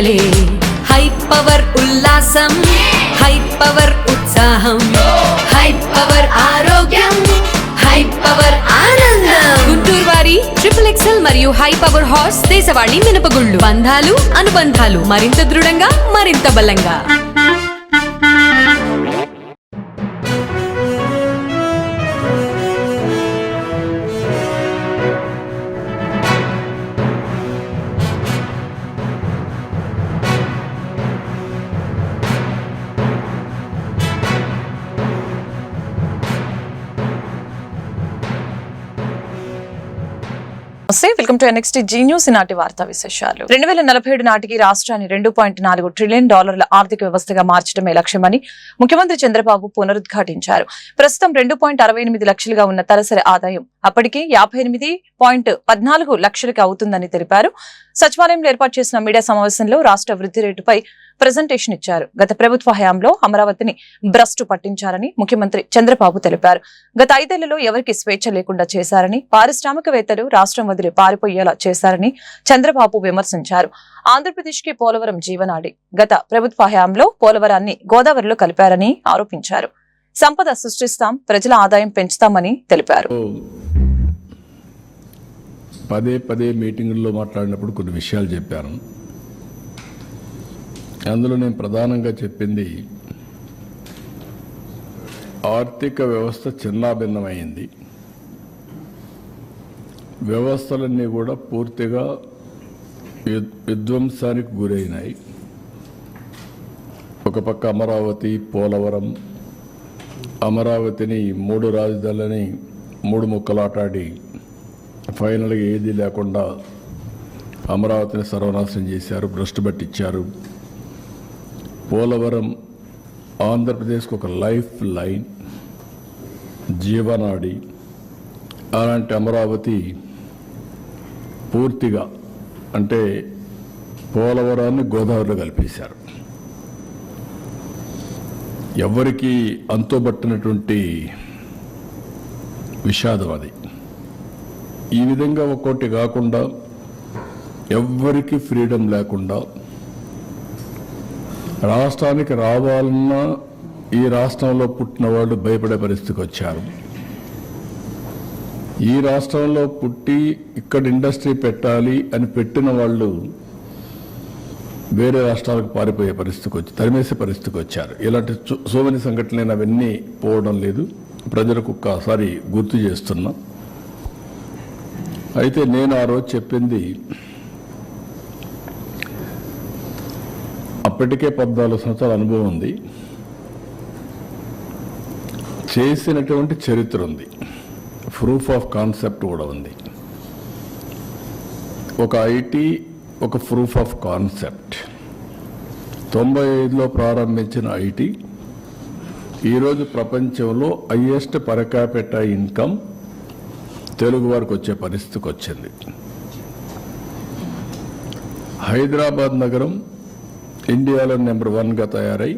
పండగలే. High power ఉల్లాసం, high power ఉత్సాహం, high power ఆరోగ్యం, హై పవర్ ఆనందం. గుంటూరు వారి XXL మరియు హై పవర్ హార్స్ దేశవాళీ మినపగుళ్ళు. బంధాలు అనుబంధాలు మరింత దృఢంగా, మరింత బలంగా. Welcome to NXT G news. నాటి వార్తా విశేషాలు. 2047 నాటికి రాష్ట్రాన్ని $2.4 ట్రిలియన్ ఆర్థిక వ్యవస్థగా మార్చడమే లక్ష్యమని ముఖ్యమంత్రి చంద్రబాబు పునరుద్ఘాటించారు. ప్రస్తుతం 2.68 లక్షలుగా ఉన్న తలసరి ఆదాయం అప్పటికి 58.14 లక్షలకు అవుతుందని తెలిపారు. సచివాలయంలో ఏర్పాటు చేసిన మీడియా సమావేశంలో రాష్ట్ర వృద్ధి రేటుపై ప్రెజెంటేషన్ ఇచ్చారు. గత ప్రభుత్వ హయాంలో అమరావతిని భ్రష్టు పట్టించారని ముఖ్యమంత్రి చంద్రబాబు తెలిపారు. గత 5 ఏళ్లలో ఎవరికి స్వేచ్ఛ లేకుండా చేశారని, పారిశ్రామికవేత్తలు రాష్ట్రం వదిలి పారిపోయేలా చేశారని చంద్రబాబు విమర్శించారు. ఆంధ్రప్రదేశ్ కి పోలవరం జీవనాడి. గత ప్రభుత్వ హయాంలో పోలవరాన్ని గోదావరిలో కలిపారని ఆరోపించారు. సంపద సృష్టిస్తాం, ప్రజల ఆదాయం పెంచుతామని తెలిపారు. పదే మీటింగుల్లో మాట్లాడినప్పుడు కొన్ని విషయాలు చెప్పాను. అందులో నేను ప్రధానంగా చెప్పింది ఆర్థిక వ్యవస్థ చిన్నాభిన్నమైంది. వ్యవస్థలన్నీ కూడా పూర్తిగా విధ్వంసానికి గురైనాయి. ఒక పక్క అమరావతి, పోలవరం, అమరావతిని 3 రాజధానులని 3 ముక్కలాటాడి ఫైనల్గా ఏది లేకుండా అమరావతిని సర్వనాశనం చేశారు, భ్రష్టు పట్టించారు. పోలవరం ఆంధ్రప్రదేశ్కి ఒక లైఫ్ లైన్, జీవనాడి. అలాంటి అమరావతి పూర్తిగా అంటే పోలవరాన్ని గోదావరిలో కలిపేశారు. ఎవరికి అంతుబట్టినటువంటి విషాదం అది. ఈ విధంగా ఒక్కోటి కాకుండా ఎవ్వరికి ఫ్రీడమ్ లేకుండా రాష్ట్రానికి రావాలన్నా ఈ రాష్ట్రంలో పుట్టిన వాళ్ళు భయపడే పరిస్థితికి వచ్చారు. ఈ రాష్ట్రంలో పుట్టి ఇక్కడ ఇండస్ట్రీ పెట్టాలి అని పెట్టిన వాళ్ళు వేరే రాష్ట్రాలకు పారిపోయే పరిస్థితికి వచ్చి తరిమేసే పరిస్థితికి వచ్చారు. ఇలాంటి సోమని సంఘటనలు అవన్నీ పోవడం లేదు. ప్రజలకు ఒక్కసారి గుర్తు చేస్తున్నా. అయితే నేను ఆ రోజు చెప్పింది అప్పటికే 14 సంవత్సరాల అనుభవం ఉంది, చేసినటువంటి చరిత్ర ఉంది, ప్రూఫ్ ఆఫ్ కాన్సెప్ట్ కూడా ఉంది. ఒక ఐటీ ఒక ప్రూఫ్ ఆఫ్ కాన్సెప్ట్. 95లో ప్రారంభించిన ఐటీ ఈరోజు ప్రపంచంలో highest per capita income Telugu వారికి వచ్చే పరిస్థితికి వచ్చింది. హైదరాబాద్ నగరం ఇండియాలో నెంబర్ 1గా తయారై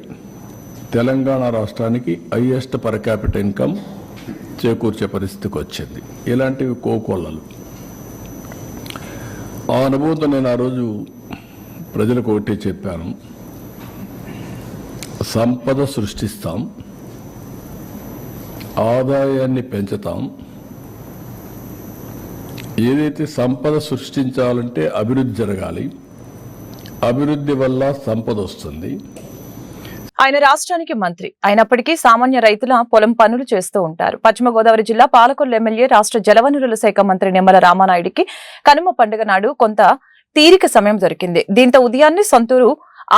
తెలంగాణ రాష్ట్రానికి హైయెస్ట్ పర్ క్యాపిటల్ ఇన్కమ్ చేకూర్చే పరిస్థితికి వచ్చింది. ఇలాంటివి కోకొల్లలు. ఆ అనుభవంతో నేను ఆ రోజు ప్రజలకు ఒకటి చెప్పాను, సంపద సృష్టిస్తాం, ఆదాయాన్ని పెంచుతాం. ఏదైతే సంపద సృష్టించాలంటే అభివృద్ధి జరగాలి, అభివృద్ధి వల్ల సంపద వస్తుంది. ఆయన రాష్ట్రానికి మంత్రి అయినప్పటికీ సామాన్య రైతుల పొలం పనులు చేస్తూ ఉంటారు. పశ్చిమ గోదావరి జిల్లా పాలకొల్లు ఎమ్మెల్యే రాష్ట్ర జలవనరుల శాఖ మంత్రి నిమ్మల రామానాయుడికి కనుమ పండుగ నాడు కొంత తీరిక సమయం దొరికింది. దీంతో ఉదయాన్నే సొంతూరు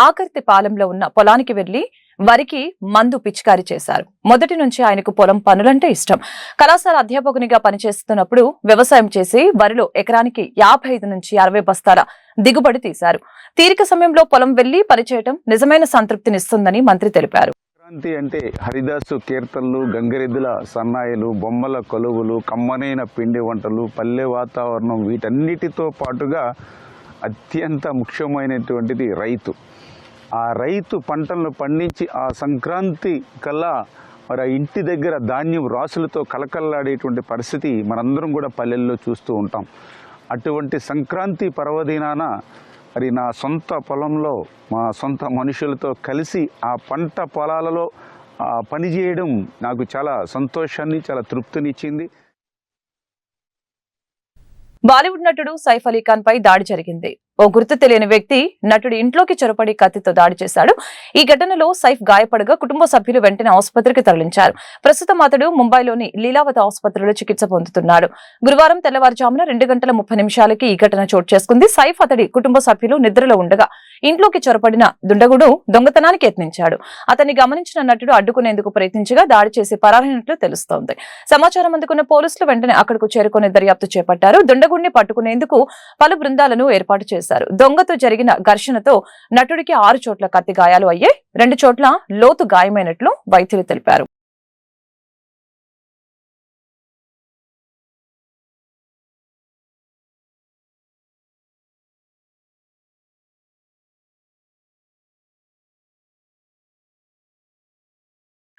ఆకర్తి పాలెంలో ఉన్న పొలానికి వెళ్లి వరికి మందు పిచికారీ చేశారు. మొదటి నుంచి ఆయనకు పొలం పనులంటే ఇష్టం. కళాశాల అధ్యాపకునిగా పనిచేస్తున్నప్పుడు వ్యవసాయం చేసి వరిలో ఎకరానికి 55 నుంచి 60 బస్తాల దిగుబడి తీశారు. తీరిక సమయంలో పొలం వెళ్లి పనిచేయడం నిజమైన సంతృప్తినిస్తుందని మంత్రి తెలిపారు. సంక్రాంతి అంటే హరిదాసు కీర్తనలు, గంగిరెద్దుల సన్నాయిలు, బొమ్మల కొలువులు, కమ్మనైన పిండి వంటలు, పల్లె వాతావరణం, వీటన్నిటితో పాటుగా అత్యంత ముఖ్యమైనటువంటిది రైతు. ఆ రైతు పంటలను పండించి ఆ సంక్రాంతి కల్లా మరి ఆ ఇంటి దగ్గర ధాన్యం రాసులతో కలకల్లాడేటువంటి పరిస్థితి మనందరం కూడా పల్లెల్లో చూస్తూ ఉంటాం. అటువంటి సంక్రాంతి పర్వదినాన మరి నా సొంత పొలంలో మా సొంత మనుషులతో కలిసి ఆ పంట పొలాలలో పనిచేయడం నాకు చాలా సంతోషాన్ని, చాలా తృప్తినిచ్చింది. బాలీవుడ్ నటుడు సైఫ్ అలీ ఖాన్ పై దాడి జరిగింది. ఓ గుర్తు తెలియని వ్యక్తి నటుడి ఇంట్లోకి చొరబడి కత్తితో దాడి చేశాడు. ఈ ఘటనలో సైఫ్ గాయపడగా కుటుంబ సభ్యులు వెంటనే ఆసుపత్రికి తరలించారు. ప్రస్తుతం అతడు ముంబైలోని లీలావతి ఆసుపత్రిలో చికిత్స పొందుతున్నాడు. గురువారం తెల్లవారుజామున 2:30 ఈ ఘటన చోటు చేసుకుంది. సైఫ్ అతడి కుటుంబ సభ్యులు నిద్రలో ఉండగా ఇంట్లోకి చొరబడిన దుండగుడు దొంగతనానికి యత్నించాడు. అతన్ని గమనించిన నటుడు అడ్డుకునేందుకు ప్రయత్నించగా దాడి చేసి పరారైనట్లు తెలుస్తోంది. సమాచారం అందుకున్న పోలీసులు వెంటనే అక్కడకు చేరుకుని దర్యాప్తు చేపట్టారు. దుండగుడిని పట్టుకునేందుకు పలు బృందాలను ఏర్పాటు చేశారు. దొంగతో జరిగిన ఘర్షణతో నటుడికి 6 చోట్ల కత్తి గాయాలు అయ్యాయి. 2 చోట్ల లోతు గాయమైనట్లు వైద్యులు తెలిపారు.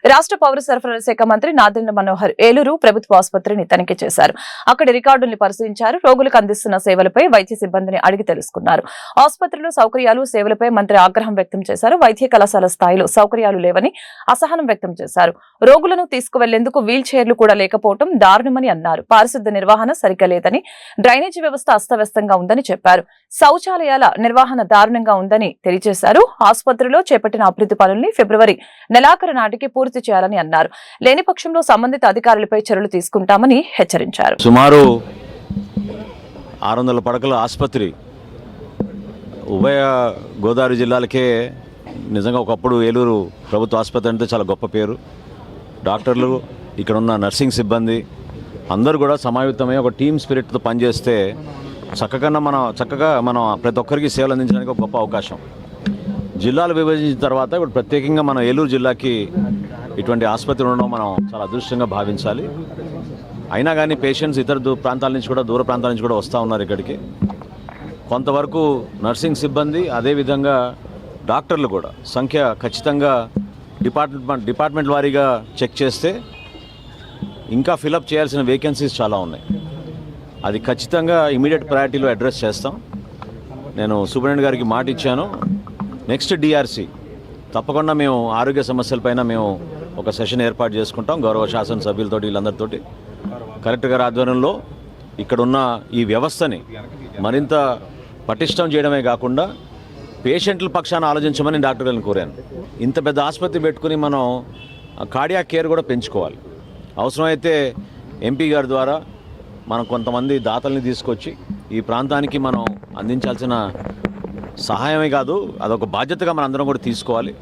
రాష్ట్ర పౌర సరఫరాల శాఖ మంత్రి నాదెండ్ల మనోహర్ ఏలూరు ప్రభుత్వ ఆసుపత్రిని తనిఖీ చేశారు. అక్కడి రికార్డుల్ని పరిశీలించారు. రోగులకు అందిస్తున్న సేవలపై వైద్య సిబ్బందిని అడిగి తెలుసుకున్నారు. ఆసుపత్రిలో సౌకర్యాలు, సేవలపై మంత్రి ఆగ్రహం వ్యక్తం చేశారు. వైద్య కళాశాల స్థాయిలో సౌకర్యాలు లేవని అసహనం వ్యక్తం చేశారు. రోగులను తీసుకువెళ్లేందుకు వీల్ చైర్లు కూడా లేకపోవడం దారుణమని అన్నారు. పారిశుద్ధ్య నిర్వహణ సరిగ్గా లేదని, డ్రైనేజీ వ్యవస్థ అస్తవ్యస్తంగా ఉందని చెప్పారు. శౌచాలయాల నిర్వహణ దారుణంగా ఉందని తెలియజేశారు. ఆసుపత్రిలో చేపట్టిన అభివృద్ధి పనుల్ని ఫిబ్రవరి నెలాఖరు నాటికి పూర్తి చేయాలని అన్నారు. లేని పక్షంలో సంబంధిత అధికారులపై చర్యలు తీసుకుంటామని హెచ్చరించారు. సుమారు 600 పడకల ఆసుపత్రి ఉభయ గోదావరి జిల్లాలకే నిజంగా ఒకప్పుడు ఏలూరు ప్రభుత్వ ఆసుపత్రి అంటే చాలా గొప్ప పేరు. డాక్టర్లు, ఇక్కడ ఉన్న నర్సింగ్ సిబ్బంది అందరూ కూడా సమాయుత్తమై ఒక టీమ్ స్పిరిట్తో పనిచేస్తే చక్కగా మనం ప్రతి ఒక్కరికి సేవలు అందించడానికి ఒక గొప్ప అవకాశం. జిల్లాలు విభజించిన తర్వాత ఇప్పుడు ప్రత్యేకంగా మన ఏలూరు జిల్లాకి ఇటువంటి ఆసుపత్రి ఉండడం మనం చాలా అదృష్టంగా భావించాలి. అయినా కానీ పేషెంట్స్ ఇతర ప్రాంతాల నుంచి కూడా, దూర ప్రాంతాల నుంచి కూడా వస్తూ ఉన్నారు ఇక్కడికి. కొంతవరకు నర్సింగ్ సిబ్బంది, అదేవిధంగా డాక్టర్లు కూడా సంఖ్య ఖచ్చితంగా డిపార్ట్మెంట్ వారీగా చెక్ చేస్తే ఇంకా ఫిలప్ చేయాల్సిన వేకెన్సీస్ చాలా ఉన్నాయి. అది ఖచ్చితంగా ఇమీడియట్ ప్రయారిటీలో అడ్రస్ చేస్తాం. నేను సూపరింటెండెంట్ గారికి మాట ఇచ్చాను. నెక్స్ట్ డిఆర్సి తప్పకుండా మేము ఆరోగ్య సమస్యలపైన మేము ఒక సెషన్ ఏర్పాటు చేసుకుంటాం. గౌరవ శాసనసభ్యులతోటి, వీళ్ళందరితోటి, కలెక్టర్ గారి ఆధ్వర్యంలో ఇక్కడున్న ఈ వ్యవస్థని మరింత పటిష్టం చేయడమే కాకుండా పేషెంట్ల పక్షాన ఆలోచించమని డాక్టర్లను కోరాను. ఇంత పెద్ద ఆసుపత్రి పెట్టుకుని మనం కార్డియాక్ కేర్ కూడా పెంచుకోవాలి. అవసరమైతే ఎంపీ గారి ద్వారా మనం కొంతమంది దాతల్ని తీసుకొచ్చి ఈ ప్రాంతానికి మనం అందించాల్సిన సహాయమే కాదు, అదొక బాధ్యతగా మనందరం కూడా తీసుకోవాలి.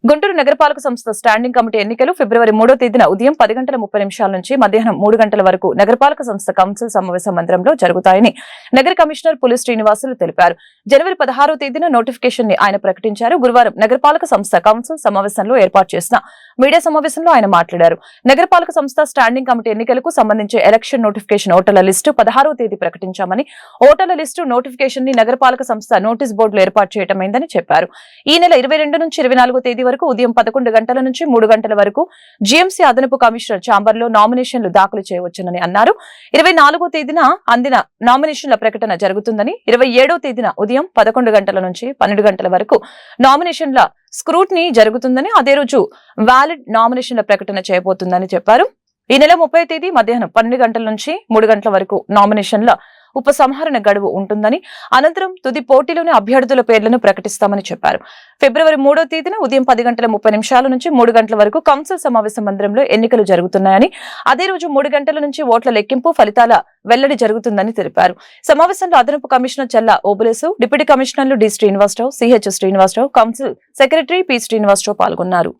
గుంటూరు నగరపాలక సంస్థ స్టాండింగ్ కమిటీ ఎన్నికలు ఫిబ్రవరి 3వ తేదీన ఉదయం 10:30 నుంచి మధ్యాహ్నం 3 గంటల వరకు నగరపాలక సంస్థ కౌన్సిల్ సమావేశ మందిరంలో జరుగుతాయని నగర కమిషనర్ పులి శ్రీనివాసులు తెలిపారు. జనవరి 16వ తేదీన నోటిఫికేషన్ ని ఆయన ప్రకటించారు. గురువారం నగరపాలక సంస్థ కౌన్సిల్ సమావేశంలో ఏర్పాటు చేసిన మీడియా సమావేశంలో ఆయన మాట్లాడారు. నగరపాలక సంస్థ స్టాండింగ్ కమిటీ ఎన్నికలకు సంబంధించి ఎలక్షన్ నోటిఫికేషన్ ఓటర్ల లిస్టు 16వ తేదీ ప్రకటించామని, ఓటర్ల లిస్టు నోటిఫికేషన్ ని నగరపాలక సంస్థ నోటీస్ బోర్డులో ఏర్పాటు చేయటమైందని చెప్పారు. ఈ నెల 22 నుంచి 24వ తేదీ వరకు ఉదయం 11 గంటల నుంచి 3 గంటల వరకు జీఎంసీ అదనపు కమిషనర్ ఛాంబర్ లో నామినేషన్లు దాఖలు చేయవచ్చునని అన్నారు. 24వ తేదీన అందిన నామినేషన్ల ప్రకటన జరుగుతుందని, 27వ తేదీన ఉదయం 11 గంటల నుంచి 12 గంటల వరకు నామినేషన్ల స్క్రూటినీ జరుగుతుందని, అదే రోజు వ్యాలిడ్ నామినేషన్ల ప్రకటన చేయబోతుందని చెప్పారు. ఈ నెల 30వ తేదీ మధ్యాహ్నం 12 గంటల నుంచి 3 గంటల వరకు నామినేషన్ల ఉపసంహరణ గడువు ఉంటుందని, అనంతరం తుది పోటీలోని అభ్యర్థుల పేర్లను ప్రకటిస్తామని చెప్పారు. ఫిబ్రవరి 3వ తేదీన ఉదయం 10:30 నుంచి 3 గంటల వరకు కౌన్సిల్ సమావేశ మందిరంలో ఎన్నికలు జరుగుతున్నాయని, అదే రోజు 3 గంటల నుంచి ఓట్ల లెక్కింపు, ఫలితాల వెల్లడి జరుగుతుందని తెలిపారు. సమావేశంలో అదనపు కమిషనర్ చల్లా ఓబులేసు, డిప్యూటీ కమిషనర్లు D Srinivasarao, CH Srinivasarao, council secretary P Srinivasarao పాల్గొన్నారు.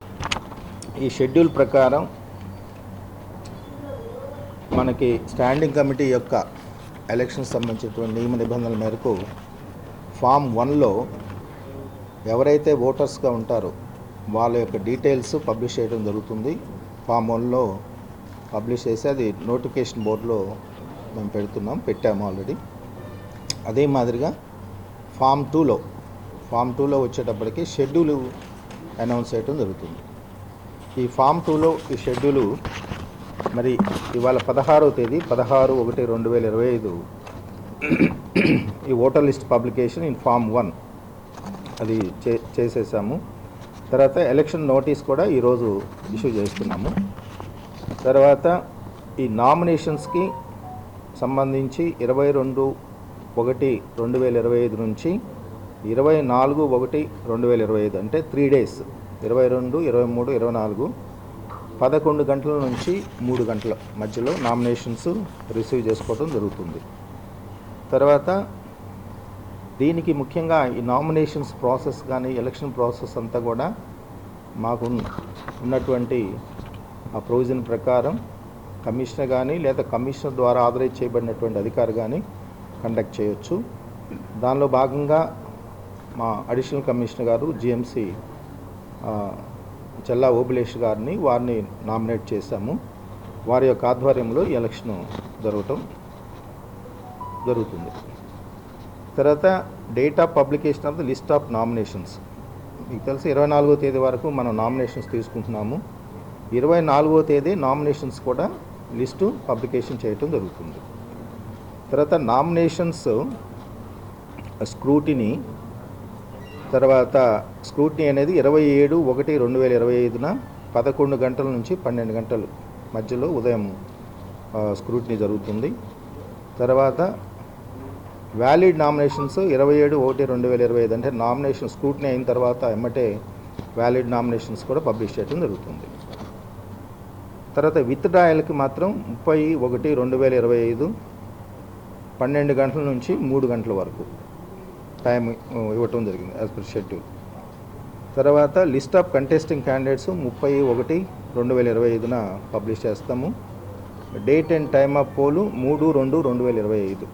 ఈ షెడ్యూల్ ప్రకారం మనకి స్టాండింగ్ కమిటీ యొక్క ఎలక్షన్ సంబంధించినటువంటి నియమ నిబంధనల మేరకు ఫామ్ 1లో ఎవరైతే ఓటర్స్గా ఉంటారో వాళ్ళ యొక్క డీటెయిల్స్ పబ్లిష్ చేయడం జరుగుతుంది. ఫామ్ 1లో పబ్లిష్ చేసి అది నోటిఫికేషన్ బోర్డులో మేము పెట్టాము ఆల్రెడీ. అదే మాదిరిగా ఫామ్ 2లో వచ్చేటప్పటికి షెడ్యూల్ అనౌన్స్ చేయడం జరుగుతుంది. ఈ ఫామ్ 2లో ఈ షెడ్యూలు మరి ఇవాళ 16వ తేదీ 16/1/2025 ఈ voter list publication in form 1 అది చేసేసాము. తర్వాత ఎలక్షన్ నోటీస్ కూడా ఈరోజు ఇష్యూ చేస్తున్నాము. తర్వాత ఈ నామినేషన్స్కి సంబంధించి 22/1/2025 నుంచి 24/1/2025 అంటే 3 డేస్ 22, 23, 24 11 గంటల నుంచి 3 గంటల మధ్యలో నామినేషన్స్ రిసీవ్ చేసుకోవడం జరుగుతుంది. తర్వాత దీనికి ముఖ్యంగా ఈ నామినేషన్స్ ప్రాసెస్ కానీ ఎలక్షన్ ప్రాసెస్ అంతా కూడా మాకు ఉన్నటువంటి ఆ ప్రొవిజన్ ప్రకారం కమిషనర్ కానీ లేదా కమిషనర్ ద్వారా ఆథరైజ్ చేయబడినటువంటి అధికారి కానీ కండక్ట్ చేయొచ్చు. దానిలో భాగంగా మా అడిషనల్ కమిషనర్ గారు జిఎంసి చెల్లా ఓబులేష్ గారిని వారిని నామినేట్ చేశాము. వారి యొక్క ఆధ్వర్యంలో ఈ ఎలక్షన్ జరుగుతుంది. తర్వాత date of publication of the list of nominations మీకు తెలిసి 24వ తేదీ వరకు మనం నామినేషన్స్ తీసుకుంటున్నాము. 24వ తేదీ నామినేషన్స్ కూడా లిస్టు పబ్లికేషన్ చేయటం జరుగుతుంది. తర్వాత నామినేషన్స్ స్క్రూటినీ అనేది 27/1/2025 11 గంటల నుంచి 12 గంటలు మధ్యలో ఉదయం స్క్రూటినీ జరుగుతుంది. తర్వాత వ్యాలిడ్ నామినేషన్స్ 27/1/2025 అంటే నామినేషన్ స్క్రూటినీ అయిన తర్వాత ఎమ్మటే వ్యాలిడ్ నామినేషన్స్ కూడా పబ్లిష్ చేయడం జరుగుతుంది. తర్వాత విత్డ్రాయల్కి మాత్రం 30/1/2025 12 గంటల నుంచి 3 గంటల వరకు టైం ఇవ్వటం జరిగింది యాజ్ పర్ షెడ్యూల్. తర్వాత list of contesting candidates 30/1/2025 publish చేస్తాము. Date and time of poll 3/2/2025.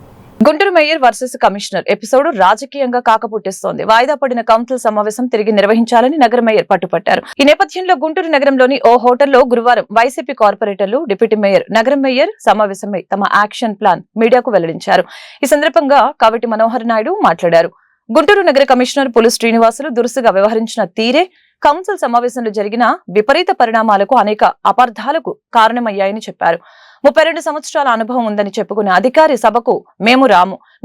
Guntur mayor versus commissioner episode రాజకీయంగా కాకపుట్టిస్తోంది. వాయిదా పడిన కౌన్సిల్ సమావేశం తిరిగి నిర్వహించాలని నగర మేయర్ పట్టుపట్టారు. ఈ నేపథ్యంలో గుంటూరు నగరంలోని ఓ హోటల్లో గురువారం వైసీపీ కార్పొరేటర్లు, డిప్యూటీ మేయర్, నగర మేయర్ సమావేశమై తమ యాక్షన్ ప్లాన్ మీడియాకు వెల్లడించారు. ఈ సందర్భంగా కావటి మనోహర్ నాయుడు మాట్లాడారు. గుంటూరు నగర కమిషనర్ పులు శ్రీనివాసులు దురుసుగా వ్యవహరించిన తీరే కౌన్సిల్ సమావేశంలో జరిగిన విపరీత పరిణామాలకు, అనేక అపార్థాలకు కారణమయ్యాయని చెప్పారు. 32 సంవత్సరాల అనుభవం ఉందని చెప్పుకునే అధికారి సభకు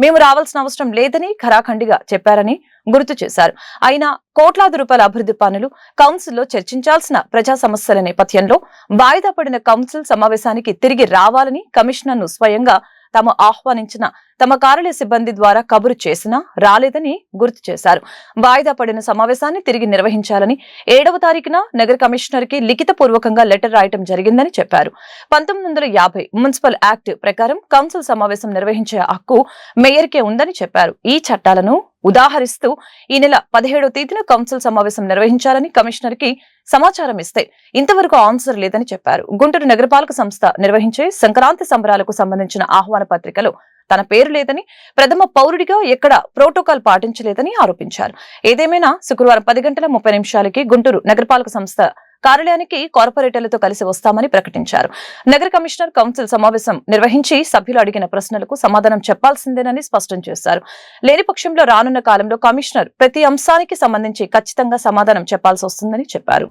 మేము రావాల్సిన అవసరం లేదని ఖరాఖండిగా చెప్పారని గుర్తు చేశారు. అయినా కోట్లాది రూపాయల అభివృద్ధి పనులు కౌన్సిల్లో చర్చించాల్సిన ప్రజా సమస్యల నేపథ్యంలో వాయిదా పడిన కౌన్సిల్ సమావేశానికి తిరిగి రావాలని కమిషనర్ను స్వయంగా తాము ఆహ్వానించిన తమ కార్యాలయ సిబ్బంది ద్వారా కబురు చేసినా రాలేదని గుర్తు చేశారు. వాయిదా పడిన సమావేశాన్ని తిరిగి నిర్వహించాలని 7వ తారీఖున నగర కమిషనర్ కి లిఖిత పూర్వకంగా లెటర్ రాయటం జరిగిందని చెప్పారు. 1950 మున్సిపల్ యాక్ట్ ప్రకారం కౌన్సిల్ సమావేశం నిర్వహించే హక్కు మేయర్కే ఉందని చెప్పారు. ఈ చట్టాలను ఉదాహరిస్తూ ఈ నెల 17వ తేదీన కౌన్సిల్ సమావేశం నిర్వహించాలని కమిషనర్ కి సమాచారం ఇస్తే ఇంతవరకు ఆన్సర్ లేదని చెప్పారు. గుంటూరు నగరపాలక సంస్థ నిర్వహించే సంక్రాంతి సంబరాలకు సంబంధించిన ఆహ్వాన పత్రికలో తన పేరు లేదని, ప్రథమ పౌరుడిగా ఎక్కడ ప్రోటోకాల్ పాటించలేదని ఆరోపించారు. ఏదేమైనా శుక్రవారం 10:30 గుంటూరు నగరపాలక సంస్థ కార్యాలయానికి కార్పొరేటర్లతో కలిసి వస్తామని ప్రకటించారు. నగర కమిషనర్ కౌన్సిల్ సమావేశం నిర్వహించి సభ్యులు అడిగిన ప్రశ్నలకు సమాధానం చెప్పాల్సిందేనని స్పష్టం చేశారు. లేని పక్షంలో రానున్న కాలంలో కమిషనర్ ప్రతి అంశానికి సంబంధించి ఖచ్చితంగా సమాధానం చెప్పాల్సి వస్తుందని చెప్పారు.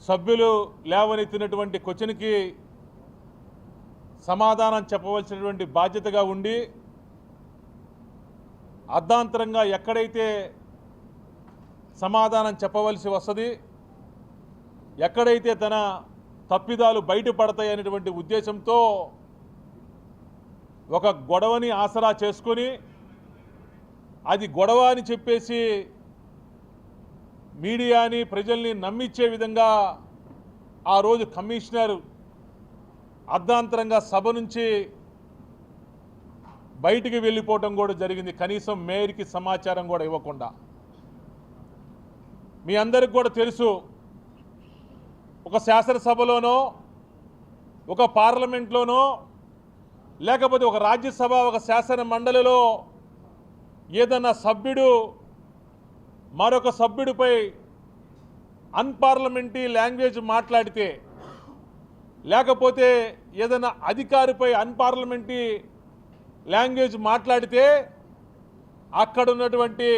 సభ్యులు లేవనెత్తినటువంటి క్వశ్చన్కి సమాధానం చెప్పవలసినటువంటి బాధ్యతగా ఉండి అర్ధాంతరంగా ఎక్కడైతే సమాధానం చెప్పవలసి వస్తుంది, ఎక్కడైతే తన తప్పిదాలు బయటపడతాయనేటువంటి ఉద్దేశంతో ఒక గొడవని ఆసరా చేసుకొని అది గొడవ అని చెప్పేసి మీడియాని, ప్రజల్ని నమ్మించే విధంగా ఆ రోజు కమిషనర్ అర్ధాంతరంగా సభ నుంచి బయటికి వెళ్ళిపోవటం కూడా జరిగింది. కనీసం మేయర్కి సమాచారం కూడా ఇవ్వకుండా. మీ అందరికి కూడా తెలుసు, ఒక శాసనసభలోనో, ఒక పార్లమెంట్లోనో, లేకపోతే ఒక రాజ్యసభ, ఒక శాసన మండలిలో ఏదన్నా సభ్యుడు మరొక సభ్యుడిపై అన్పార్లమెంటరీ లాంగ్వేజ్ మాట్లాడితే, లేకపోతే ఏదైనా అధికారిపై అన్పార్లమెంటరీ లాంగ్వేజ్ మాట్లాడితే అక్కడ ఉన్నటువంటి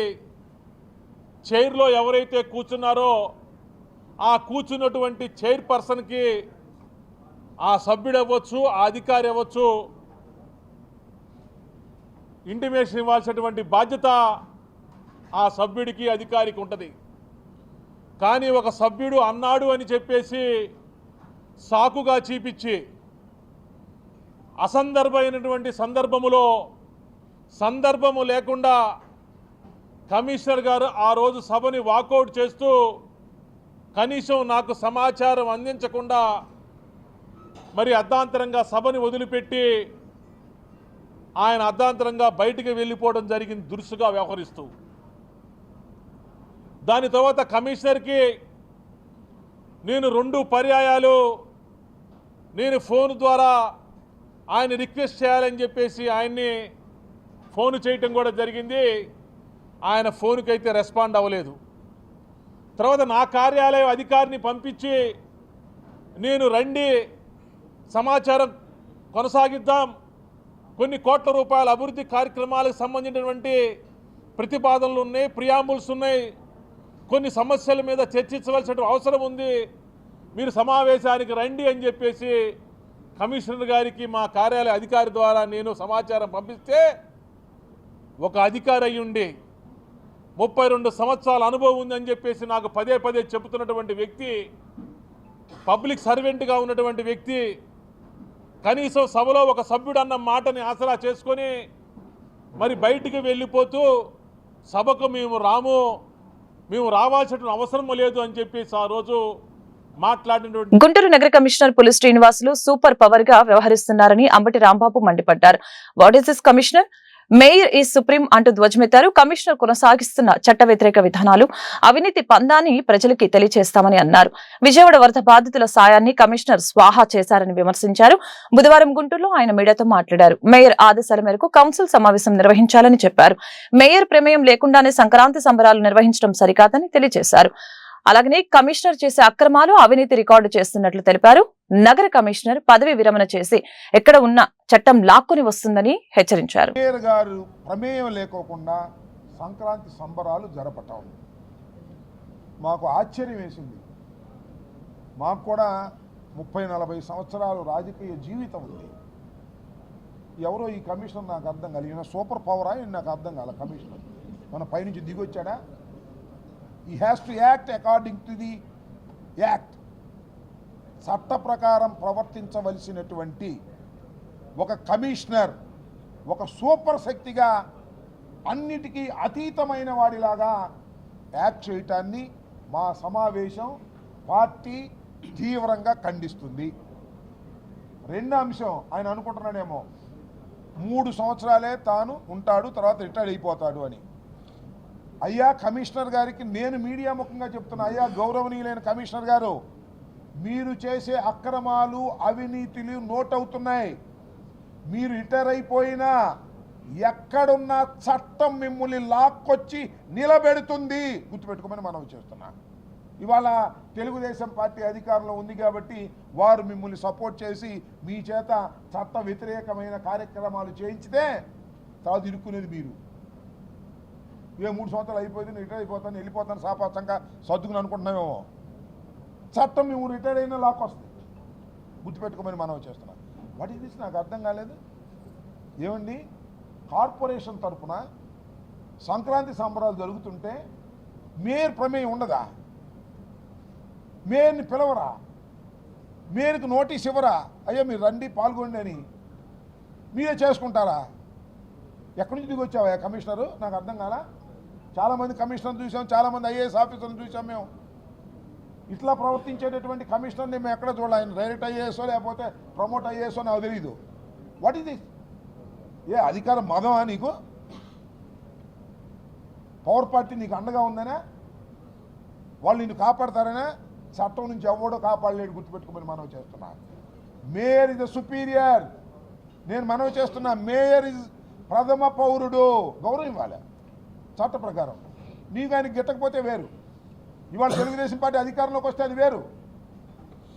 చైర్లో ఎవరైతే కూర్చున్నారో ఆ కూర్చున్నటువంటి చైర్పర్సన్కి ఆ సభ్యుడు అవ్వచ్చు, ఆ అధికారి అవ్వచ్చు, ఇంటిమేషన్ ఇవ్వాల్సినటువంటి బాధ్యత ఆ సభ్యుడికి అధికారికి ఉంటుంది. కానీ ఒక సభ్యుడు అన్నాడు అని చెప్పేసి సాకుగా చూపించి అసందర్భమైనటువంటి సందర్భములో సందర్భము లేకుండా కమిషనర్ గారు ఆ రోజు సభని వాకౌట్ చేస్తూ కనీసం నాకు సమాచారం అందించకుండా మరి అర్ధాంతరంగా సభని వదిలిపెట్టి ఆయన అర్ధాంతరంగా బయటికి వెళ్ళిపోవడం జరిగింది దురుసుగా వ్యవహరిస్తూ. దాని తర్వాత కమిషనర్కి నేను 2 పర్యాయాలు నేను ఫోన్ ద్వారా ఆయన రిక్వెస్ట్ చేయాలని చెప్పేసి ఆయన్ని ఫోన్ చేయటం కూడా జరిగింది. ఆయన ఫోన్కి అయితే రెస్పాండ్ అవ్వలేదు. తర్వాత నా కార్యాలయం అధికారిని పంపించి నేను రండి సమాచారం కొనసాగిద్దాం, కొన్ని కోట్ల రూపాయల అభివృద్ధి కార్యక్రమాలకు సంబంధించినటువంటి ప్రతిపాదనలు ఉన్నాయి, ప్రియాంబుల్స్ ఉన్నాయి, కొన్ని సమస్యల మీద చర్చించవలసిన అవసరం ఉంది, మీరు సమావేశానికి రండి అని చెప్పేసి కమిషనర్ గారికి మా కార్యాలయ అధికారి ద్వారా నేను సమాచారం పంపిస్తే ఒక అధికారి అయ్యుండి 32 సంవత్సరాల అనుభవం ఉందని చెప్పేసి నాకు పదే పదే చెబుతున్నటువంటి వ్యక్తి, పబ్లిక్ సర్వెంట్గా ఉన్నటువంటి వ్యక్తి, కనీసం సభలో ఒక సభ్యుడు అన్న మాటని ఆసరా చేసుకొని మరి బయటికి వెళ్ళిపోతూ సభకు మేము రావాల్సిన అవసరం లేదు అని చెప్పేసి ఆ రోజు మాట్లాడినటువంటి గుంటూరు నగర కమిషనర్ పులి శ్రీనివాసులు సూపర్ పవర్ గా వ్యవహరిస్తున్నారని అంబటి రాంబాబు మండిపడ్డారు. What is this commissioner? Mayor ఈ సుప్రీం అంటూ ధ్వజమెత్తారు. కమిషనర్ కొనసాగిస్తున్న చట్ట వ్యతిరేక విధానాలు, అవినీతి పందాన్ని ప్రజలకి తెలియజేస్తామని అన్నారు. విజయవాడ వరద బాధితుల సాయాన్ని కమిషనర్ స్వాహా చేశారని విమర్శించారు. బుధవారం గుంటూరులో ఆయన మీడియాతో మాట్లాడారు. మేయర్ ఆదేశాల మేరకు కౌన్సిల్ సమావేశం నిర్వహించాలని చెప్పారు. మేయర్ ప్రమేయం లేకుండానే సంక్రాంతి సంబరాలు నిర్వహించడం సరికాదని తెలియజేశారు. అలాగనే కమిషనర్ చేసే అక్రమాలు, అవినీతి రికార్డు చేస్తున్నట్లు తెలిపారు. నగర కమిషనర్ పదవి విరమణ చేసి ఎక్కడ ఉన్న చట్టం లాక్కుని వస్తుందని హెచ్చరించారు. మేయర్ గారు ప్రమేయం లేకోకుండా సంక్రాంతి సంబరాలు జరపటం మాకు ఆశ్చర్యం వేసింది. మాకు కూడా 30-40 సంవత్సరాలు రాజకీయ జీవితం ఉంది. ఎవరో ఈ కమిషనర్ నాకు అర్థం కాదు. ఈయన సూపర్ పవరా? నాకు అర్థం కాల. కమిషనర్ మన పైనుంచి దిగొచ్చాడా? He has to act according to the act. చట్ట ప్రకారం ప్రవర్తించవలసినటువంటి ఒక కమిషనర్ ఒక సూపర్ శక్తిగా అన్నిటికీ అతీతమైన వాడిలాగా యాక్ట్ చేయటాన్ని మా సమావేశం పార్టీ తీవ్రంగా ఖండిస్తుంది. రెండో అంశం, ఆయన అనుకుంటున్నాడేమో 3 సంవత్సరాలే తాను ఉంటాడు, తర్వాత రిటైర్ అయిపోతాడు అని. అయ్యా కమిషనర్ గారికి నేను మీడియా ముఖంగా చెప్తున్నా, అయ్యా గౌరవనీయులైన కమిషనర్ గారు, మీరు చేసే అక్రమాలు, అవినీతిలు నోట్ అవుతున్నాయి. మీరు రిటైర్ అయిపోయినా ఎక్కడున్న చట్టం మిమ్మల్ని లాక్కొచ్చి నిలబెడుతుంది, గుర్తుపెట్టుకోమని మనం చేస్తున్నా. ఇవాళ తెలుగుదేశం పార్టీ అధికారంలో ఉంది కాబట్టి వారు మిమ్మల్ని సపోర్ట్ చేసి మీ చేత చట్ట వ్యతిరేకమైన కార్యక్రమాలు చేయించితే తర్వాత ఇరుక్కునేది మీరు. 3 సంవత్సరాలు అయిపోయింది, నేను రిటైర్ అయిపోతాను, వెళ్ళిపోతాను, సాపాసంగా సర్దుకుని అనుకుంటున్నామేమో. చట్టం మేము రిటైర్ అయినా లాక్ వస్తుంది, గుర్తుపెట్టుకోమని మనం చేస్తున్నాం. What is this? నాకు అర్థం కాలేదు. ఏమండి, కార్పొరేషన్ తరఫున సంక్రాంతి సంబరాలు జరుగుతుంటే మేయర్ ప్రమేయం ఉండదా? మేయర్ని పిలవరా? మేయర్కి నోటీస్ ఇవ్వరా? అయ్యా మీరు రండి పాల్గొండి అని మీరే చేసుకుంటారా? ఎక్కడి నుంచి దిగొచ్చావా కమిషనరు? నాకు అర్థం కాలా. చాలామంది కమిషనర్ చూసాం, చాలామంది ఐఏఎస్ ఆఫీసర్ని చూసాం. మేము ఇట్లా ప్రవర్తించేటటువంటి కమిషనర్ని మేము ఎక్కడ చూడాలి. ఆయన డైరెక్ట్ ఐఏఎస్ఓ లేకపోతే ప్రమోట్ ఐఏఎస్ఓ నాకు తెలియదు. What is this? ఏ అధికారం మదమా నీకు? పవర్ పార్టీ నీకు అండగా ఉందనే వాళ్ళు నిన్ను కాపాడతారనే? చట్టం నుంచి ఎవడో కాపాడలేడు, గుర్తుపెట్టుకోమని మనవి చేస్తున్నా. Mayor is the superior. నేను మనవి చేస్తున్నా, మేయర్ ఇస్ ప్రథమ పౌరుడు, గౌరవం ఇవ్వాలి చట్ట ప్రకారం. నీకు ఆయనకి గిట్టకపోతే వేరు. ఇవాళ తెలుగుదేశం పార్టీ అధికారంలోకి వస్తే అది వేరు,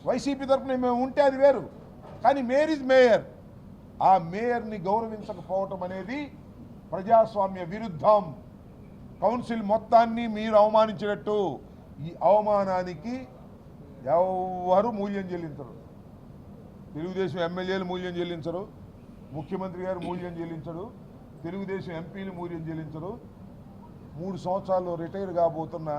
వైసీపీ తరఫున మేము ఉంటే అది వేరు. కానీ మేయర్ ఇస్ మేయర్. ఆ మేయర్ని గౌరవించకపోవటం అనేది ప్రజాస్వామ్య విరుద్ధం. కౌన్సిల్ మొత్తాన్ని మీరు అవమానించినట్టు. ఈ అవమానానికి ఎవరు మూల్యం చెల్లించరు. తెలుగుదేశం ఎమ్మెల్యేలు మూల్యం చెల్లించరు, ముఖ్యమంత్రి గారు మూల్యం చెల్లించడు, తెలుగుదేశం ఎంపీలు మూల్యం చెల్లించరు. 3 సంవత్సరాల్లో రిటైర్ కాబోతున్న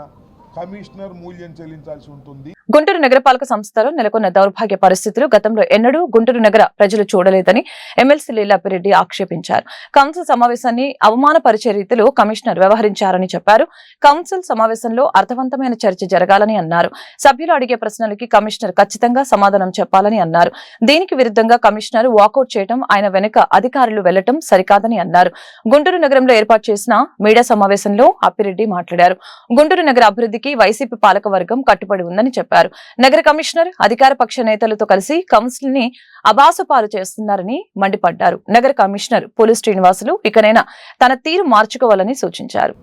కమిషనర్ మూల్యం చెల్లించాల్సి ఉంటుంది. గుంటూరు నగరపాలక సంస్థలో నెలకొన్న దౌర్భాగ్య పరిస్థితులు గతంలో ఎన్నడూ గుంటూరు నగర ప్రజలు చూడలేదని ఎమ్మెల్సీ లీలాపిరెడ్డి ఆక్షేపించారు. కౌన్సిల్ సమావేశాన్ని అవమానపరిచే రీతిలో కమిషనర్ వ్యవహరించారని చెప్పారు. కౌన్సిల్ సమావేశంలో అర్థవంతమైన చర్చ జరగాలని అన్నారు. సభ్యులు అడిగే ప్రశ్నలకి కమిషనర్ ఖచ్చితంగా సమాధానం చెప్పాలని అన్నారు. దీనికి విరుద్ధంగా కమిషనర్ వాకౌట్ చేయడం, ఆయన వెనుక అధికారులు వెళ్లటం సరికాదని అన్నారు. గుంటూరు నగరంలో ఏర్పాటు చేసిన మీడియా సమావేశంలో అప్పిరెడ్డి మాట్లాడారు. గుంటూరు నగర అభివృద్ధికి వైసీపీ పాలక వర్గం కట్టుబడి ఉందని చెప్పారు. నగర కమిషనర్ అధికార పక్ష నేతలతో కలిసి కౌన్సిల్ ని అబాసుపాలు చేస్తున్నారని మండిపడ్డారు. నగర కమిషనర్ పోలీస్ శ్రీనివాసులు ఇకనైనా తన తీరు మార్చుకోవాలని సూచించారు.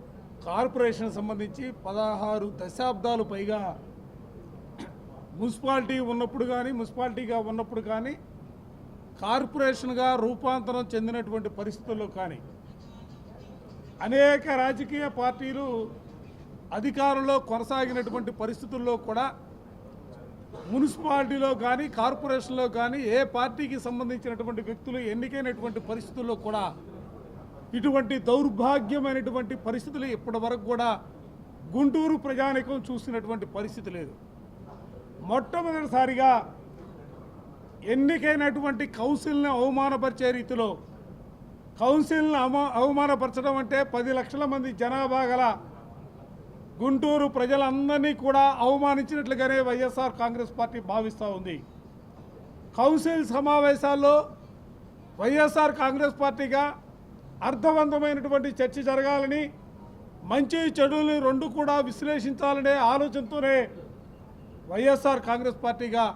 కార్పొరేషన్ సంబంధించి 16 దశాబ్దాలు పైగా మున్సిపాలిటీగా ఉన్నప్పుడు కానీ కార్పొరేషన్గా రూపాంతరం చెందినటువంటి పరిస్థితుల్లో కానీ అనేక రాజకీయ పార్టీలు అధికారంలో కొనసాగినటువంటి పరిస్థితుల్లో కూడా మున్సిపాలిటీలో కానీ కార్పొరేషన్లో కానీ ఏ పార్టీకి సంబంధించినటువంటి వ్యక్తులు ఎన్నికైనటువంటి పరిస్థితుల్లో కూడా ఇటువంటి దౌర్భాగ్యమైనటువంటి పరిస్థితులు ఇప్పటి వరకు కూడా గుంటూరు ప్రజానికం చూసినటువంటి పరిస్థితి లేదు. మొట్టమొదటిసారిగా ఎన్నికైనటువంటి కౌన్సిల్ని అవమానపరిచే రీతిలో, కౌన్సిల్ని అవమానపరచడం అంటే 10 లక్షల మంది జనాభా గల గుంటూరు ప్రజలందరినీ కూడా అవమానించినట్లుగానే వైఎస్ఆర్ కాంగ్రెస్ పార్టీ భావిస్తూ ఉంది. కౌన్సిల్ సమావేశాల్లో వైఎస్ఆర్ కాంగ్రెస్ పార్టీగా అర్థవంతమైనటువంటి చర్చ జరగాలని, మంచి చెడులు రెండు కూడా విశ్లేషించాలనే ఆలోచనతోనే వైఎస్ఆర్ కాంగ్రెస్ పార్టీగా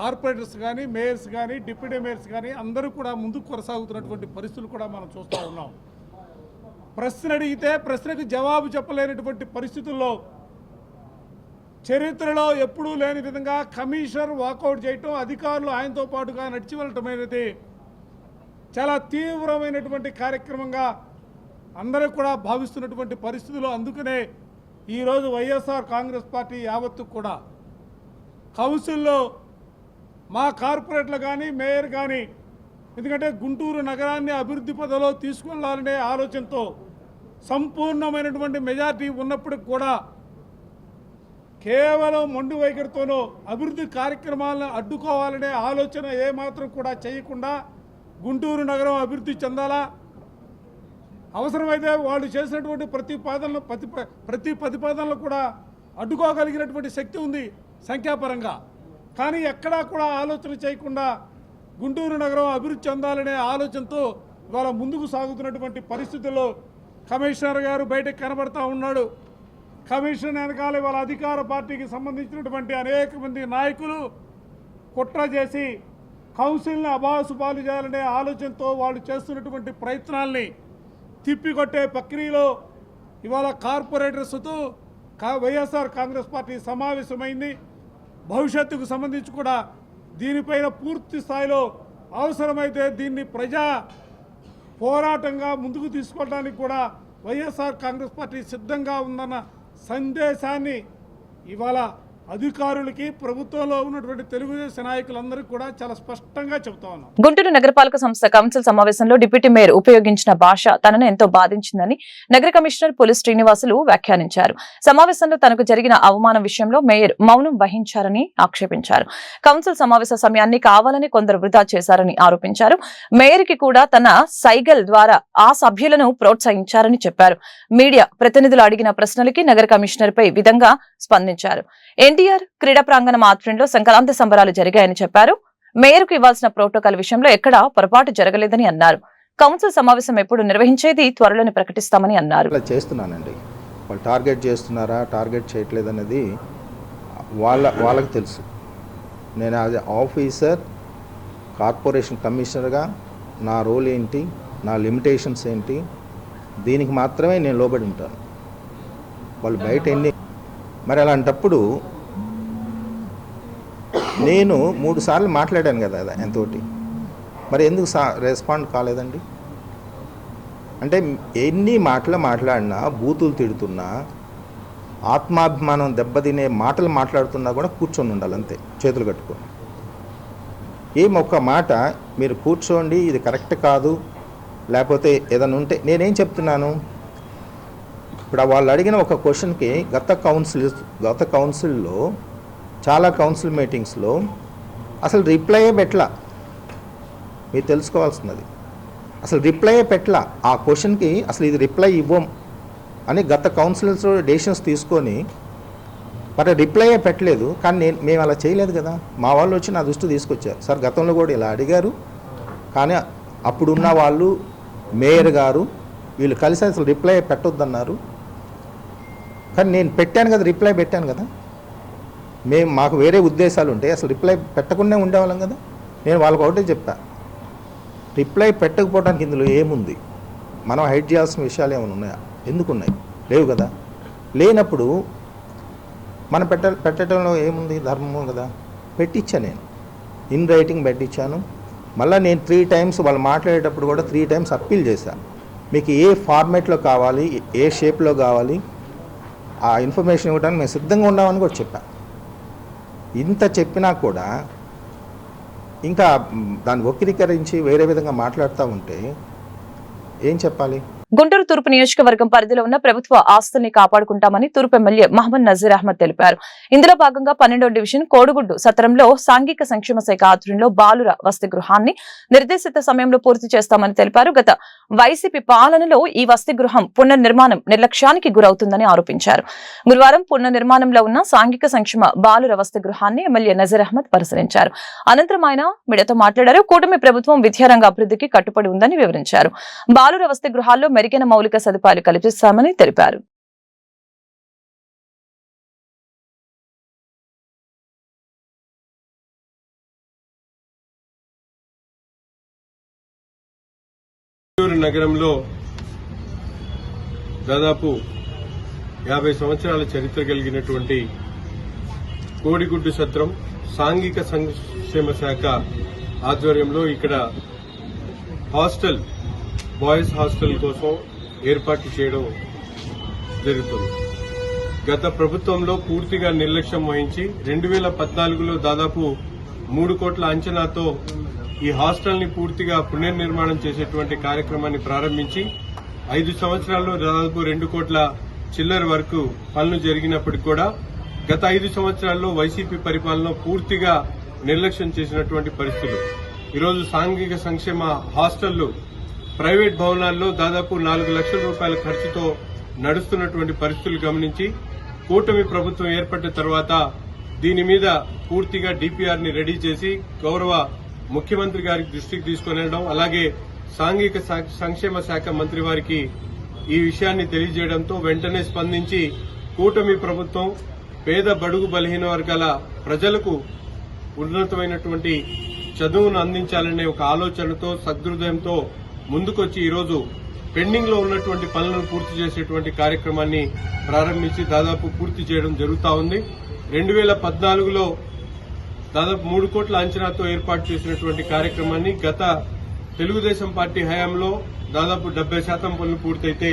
కార్పొరేటర్స్ కానీ, మేయర్స్ కానీ, డిప్యూటీ మేయర్స్ కానీ అందరూ కూడా ముందుకు కొనసాగుతున్నటువంటి పరిస్థితులు కూడా మనం చూస్తూ ఉన్నాం. ప్రశ్న అడిగితే ప్రశ్నకు జవాబు చెప్పలేనటువంటి పరిస్థితుల్లో చరిత్రలో ఎప్పుడూ లేని విధంగా కమిషనర్ వాకౌట్ చేయటం, అధికారులు ఆయనతో పాటుగా నడిచి వెళ్ళటం అనేది చాలా తీవ్రమైనటువంటి కార్యక్రమంగా అందరూ కూడా భావిస్తున్నటువంటి పరిస్థితులు. అందుకనే ఈరోజు వైఎస్ఆర్ కాంగ్రెస్ పార్టీ యావత్తు కూడా కౌన్సిల్లో మా కార్పొరేట్లు కానీ, మేయర్ కానీ, ఎందుకంటే గుంటూరు నగరాన్ని అభివృద్ధి పథంలో తీసుకెళ్లాలనే ఆలోచనతో సంపూర్ణమైనటువంటి మెజార్టీ ఉన్నప్పటికి కూడా కేవలం మొండి వైఖరితోనో అభివృద్ధి కార్యక్రమాలను అడ్డుకోవాలనే ఆలోచన ఏమాత్రం కూడా చేయకుండా గుంటూరు నగరం అభివృద్ధి చెందాలా, అవసరమైతే వాళ్ళు చేసినటువంటి ప్రతి ప్రతిపాదనలు కూడా అడ్డుకోగలిగినటువంటి శక్తి ఉంది సంఖ్యాపరంగా. కానీ ఎక్కడా కూడా ఆలోచన చేయకుండా గుంటూరు నగరం అభివృద్ధి చెందాలనే ఆలోచనతో ఇవాళ ముందుకు సాగుతున్నటువంటి పరిస్థితుల్లో కమిషనర్ గారు బయటకు కనబడతా ఉన్నాడు. కమిషన్ వెనకాల ఇవాళ అధికార పార్టీకి సంబంధించినటువంటి అనేక మంది నాయకులు కుట్ర చేసి కౌన్సిల్ని అబాసుపాలు చేయాలనే ఆలోచనతో వాళ్ళు చేస్తున్నటువంటి ప్రయత్నాల్ని తిప్పికొట్టే ప్రక్రియలో ఇవాళ కార్పొరేటర్స్తో వైఎస్ఆర్ కాంగ్రెస్ పార్టీ సమావేశమైంది. భవిష్యత్తుకు సంబంధించి కూడా దీనిపైన పూర్తి స్థాయిలో అవసరమైతే దీన్ని ప్రజా పోరాటంగా ముందుకు తీసుకోవడానికి కూడా వైఎస్ఆర్ కాంగ్రెస్ పార్టీ సిద్ధంగా ఉందన్న సందేశాన్ని ఇవాళ అధికారులకి, ప్రభుత్వంలో ఉన్నటువంటి తెలుగుదేశం నాయకులందరికీ కూడా చాలా స్పష్టంగా చెబుతా ఉన్నాం. గుంటూరు నగరపాలక సంస్థ కౌన్సిల్ సమావేశంలో డిప్యూటీ మేయర్ ఉపయోగించిన భాష తనను ఎంతో బాధించిందని నగర కమిషనర్ పోలీస్ శ్రీనివాసులు వ్యాఖ్యానించారు. సమావేశంలో తనకు జరిగిన అవమానం విషయంలో మేయర్ మౌనం వహించారని ఆక్షేపించారు. కౌన్సిల్ సమావేశ సమయాన్ని కావాలని కొందరు వృధా చేశారని ఆరోపించారు. మేయర్ కి కూడా తన సైగల్ ద్వారా ఆ సభ్యులను ప్రోత్సహించారని చెప్పారు. మీడియా ప్రతినిధులు అడిగిన ప్రశ్నలకి నగర కమిషనర్ పై విధంగా స్పందించారు. ఎన్టీఆర్ క్రీడా ప్రాంగణం ఆధ్వర్యంలో సంక్రాంతి సంబరాలు జరిగాయని చెప్పారు. మేయర్కు ఇవ్వాల్సిన ప్రోటోకాల్ విషయంలో ఎక్కడా పొరపాటు జరగలేదని అన్నారు. కౌన్సిల్ సమావేశం ఎప్పుడు నిర్వహించేది త్వరలోనే ప్రకటిస్తామని అన్నారు. చేస్తున్నానండి, వాళ్ళు టార్గెట్ చేస్తున్నారా, టార్గెట్ చేయట్లేదనేది వాళ్ళకి తెలుసు. నేను యాజ్ ఆఫీసర్, కార్పొరేషన్ కమిషనర్గా నా రోల్ ఏంటి, నా లిమిటేషన్స్ ఏంటి, దీనికి మాత్రమే నేను లోబడి ఉంటాను. వాళ్ళు బయట మరి అలాంటప్పుడు నేను 3 సార్లు మాట్లాడాను కదా ఎంతోటి, మరి ఎందుకు రెస్పాండ్ కాలేదండి? అంటే ఎన్ని మాట్లాడినా, బూతులు తిడుతున్నా, ఆత్మాభిమానం దెబ్బతినే మాటలు మాట్లాడుతున్నా కూడా కూర్చొని ఉండాలి అంతే, చేతులు కట్టుకొని. ఒక్క మాట మీరు కూర్చోండి, ఇది కరెక్ట్ కాదు, లేకపోతే ఏదైనా ఉంటే నేనేం చెప్తున్నాను, ఇప్పుడు వాళ్ళు అడిగిన ఒక క్వశ్చన్కి గత కౌన్సిల్లో చాలా కౌన్సిల్ మీటింగ్స్లో అసలు రిప్లైయే పెట్టలా. మీరు తెలుసుకోవాల్సినది, అసలు రిప్లైయే పెట్టలా. ఆ క్వశ్చన్కి అసలు ఇది రిప్లై ఇవ్వం అని గత కౌన్సిల్స్ డెసిషన్స్ తీసుకొని మరి రిప్లైయే పెట్టలేదు. కానీ మేము అలా చేయలేదు కదా. మా వాళ్ళు వచ్చి నా దృష్టి తీసుకొచ్చారు, సార్ గతంలో కూడా ఇలా అడిగారు, కానీ అప్పుడున్న వాళ్ళు మేయర్ గారు వీళ్ళు కలిసి అసలు రిప్లై పెట్టొద్దన్నారు. కానీ నేను పెట్టాను కదా, రిప్లై పెట్టాను కదా. మాకు వేరే ఉద్దేశాలు ఉంటే అసలు రిప్లై పెట్టకుండా ఉండేవాళ్ళం కదా. నేను వాళ్ళకి ఒకటే చెప్పా, రిప్లై పెట్టకపోవడానికి ఇందులో ఏముంది, మనం హైడ్ చేయాల్సిన విషయాలు ఏమైనా ఉన్నాయా? ఎందుకున్నాయి? లేవు కదా. లేనప్పుడు మనం పెట్టడంలో ఏముంది, ధర్మం కదా. పెట్టించా, నేను ఇన్ రైటింగ్ పెట్టించాను. మళ్ళీ నేను 3 times వాళ్ళు మాట్లాడేటప్పుడు కూడా 3 times అప్పీల్ చేశాను. మీకు ఏ ఫార్మేట్లో కావాలి, ఏ షేప్లో కావాలి, ఆ ఇన్ఫర్మేషన్ ఇవ్వడానికి మేము సిద్ధంగా ఉన్నామని కూడా చెప్పాను. ఇంత చెప్పినా కూడా ఇంకా దాన్ని వక్రీకరించి వేరే విధంగా మాట్లాడుతూ ఉంటే ఏం చెప్పాలి? గుంటూరు తూర్పు నియోజకవర్గం పరిధిలో ఉన్న ప్రభుత్వ ఆస్తుల్ని కాపాడుకుంటామని తూర్పు ఎమ్మెల్యే మహమ్మద్ నజీర్ అహ్మద్ తెలిపారు. ఇందులో భాగంగా 12వ డివిజన్ కోడిగుడ్డు సత్రంలో సాంఘిక సంక్షేమ శాఖ ఆధ్వర్యంలో బాలుర వసతి గృహాన్ని నిర్దేశిత సమయంలో పూర్తి చేస్తామని తెలిపారు. గత వైసీపీ పాలనలో ఈ వసతి గృహం పునర్నిర్మాణం నిర్లక్ష్యానికి గురవుతుందని ఆరోపించారు. గురువారం పునర్నిర్మాణంలో ఉన్న సాంఘిక సంక్షేమ బాలుర వసతి గృహాన్ని ఎమ్మెల్యే నజీర్ అహ్మద్ పరిశీలించారు. అనంతరం ఆయన మీడియాతో మాట్లాడారు. కూటమి ప్రభుత్వం విద్యారంగ అభివృద్ధికి కట్టుబడి ఉందని వివరించారు. బాలుర వసతి గృహాల్లో మెరుగైన మౌలిక సదుపాయాలు కల్పిస్తామని తెలిపారు. గుంటూరు నగరంలో దాదాపు 50 సంవత్సరాల చరిత్ర కలిగినటువంటి కోడిగుడ్డు సత్రం సాంఘిక సంక్షేమ శాఖ ఆధ్వర్యంలో ఇక్కడ హాస్టల్, బాయ్స్ హాస్టల్ కోసం ఏర్పాటు చేయడం జరుగుతుంది. గత ప్రభుత్వంలో పూర్తిగా నిర్లక్ష్యం వహించి 2014లో దాదాపు 3 కోట్ల అంచనాతో ఈ హాస్టల్ ని పూర్తిగా పునర్నిర్మాణం చేసేటువంటి కార్యక్రమాన్ని ప్రారంభించి 5 సంవత్సరాల్లో దాదాపు 2 కోట్ల చిల్లర వరకు పనులు జరిగినప్పటికీ కూడా గత 5 సంవత్సరాల్లో వైసీపీ పరిపాలన పూర్తిగా నిర్లక్ష్యం చేసినటువంటి పరిస్థితులు. ఈరోజు సాంఘిక సంక్షేమ హాస్టళ్లు ప్రైవేట్ భవనాల్లో దాదాపు 4 లక్షల రూపాయల ఖర్చుతో నడుస్తున్నటువంటి పరిస్థితులు గమనించి కూటమి ప్రభుత్వం ఏర్పడిన తర్వాత దీని మీద పూర్తిగా డిపిఆర్ ని రెడీ చేసి గౌరవ ముఖ్యమంత్రి గారికి దృష్టికి తీసుకుని వెళ్లడం, అలాగే సాంఘిక సంక్షేమ శాఖ మంత్రి వారికి ఈ విషయాన్ని తెలియజేయడంతో వెంటనే స్పందించి కూటమి ప్రభుత్వం పేద బడుగు బలహీన వర్గాల ప్రజలకు ఉన్నతమైనటువంటి చదువును అందించాలనే ఒక ఆలోచనతో సదృదయంతో ముందుకొచ్చి ఈరోజు పెండింగ్ లో ఉన్నటువంటి పనులను పూర్తి చేసేటువంటి కార్యక్రమాన్ని ప్రారంభించి దాదాపు పూర్తి చేయడం జరుగుతా ఉంది. 2014లో దాదాపు 3 కోట్ల అంచనాతో ఏర్పాటు చేసినటువంటి కార్యక్రమాన్ని గత తెలుగుదేశం పార్టీ హయాంలో దాదాపు 70% పనులు పూర్తయితే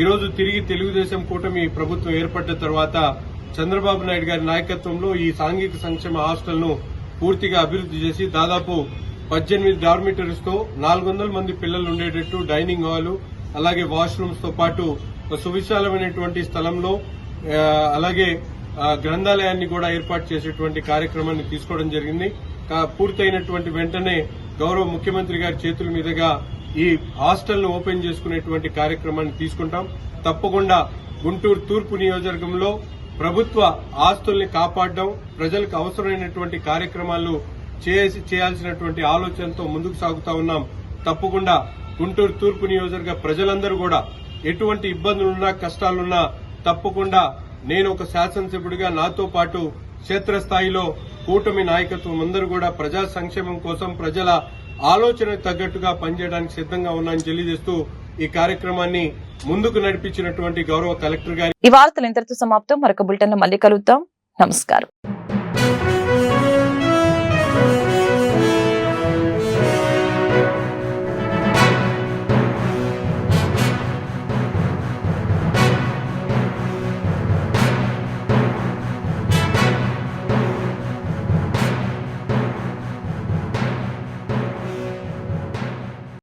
ఈరోజు తిరిగి తెలుగుదేశం కూటమి ప్రభుత్వం ఏర్పడ్డ తర్వాత చంద్రబాబు నాయుడు గారి నాయకత్వంలో ఈ సాంఘిక సంక్షేమ హాస్టల్ ను పూర్తిగా అభివృద్ది చేసి దాదాపు 18 డార్మిటరీస్ తో 400 మంది పిల్లలు ఉండేటట్టు డైనింగ్ హాల్, అలాగే వాష్రూమ్స్ తో పాటు ఒక సువిశాలమైనటువంటి స్థలంలో అలాగే గ్రంథాలయాన్ని కూడా ఏర్పాటు చేసేటువంటి కార్యక్రమాన్ని తీసుకోవడం జరిగింది. పూర్తయినటువంటి వెంటనే గౌరవ ముఖ్యమంత్రి గారి చేతుల మీదుగా ఈ హాస్టల్ ను ఓపెన్ చేసుకునేటువంటి కార్యక్రమాన్ని తీసుకుంటాం. తప్పకుండా గుంటూరు తూర్పు నియోజకవర్గంలో ప్రభుత్వ ఆస్తుల్ని కాపాడడం, ప్రజలకు అవసరమైనటువంటి కార్యక్రమాలు చేయాల్సినటువంటి ఆలోచనతో ముందుకు సాగుతా ఉన్నాం. తప్పకుండా గుంటూరు తూర్పు నియోజకవర్గ ప్రజలందరూ కూడా ఎటువంటి ఇబ్బందులున్నా కష్టాలున్నా తప్పకుండా నేను ఒక శాసనసభ్యుడిగా నాతో పాటు క్షేత్రస్థాయిలో కూటమి నాయకత్వం అందరూ కూడా ప్రజా సంక్షేమం కోసం ప్రజల ఆలోచనకు తగ్గట్టుగా పనిచేయడానికి సిద్ధంగా ఉన్నానని తెలియజేస్తూ ఈ కార్యక్రమాన్ని ముందుకు నడిపించినటువంటి గౌరవ కలెక్టర్ గారి ఈ వార్తలు ఇంతటితో సమాప్తం. మరొక బులెటిన్ లో మళ్ళీ కలుద్దాం. నమస్కారం.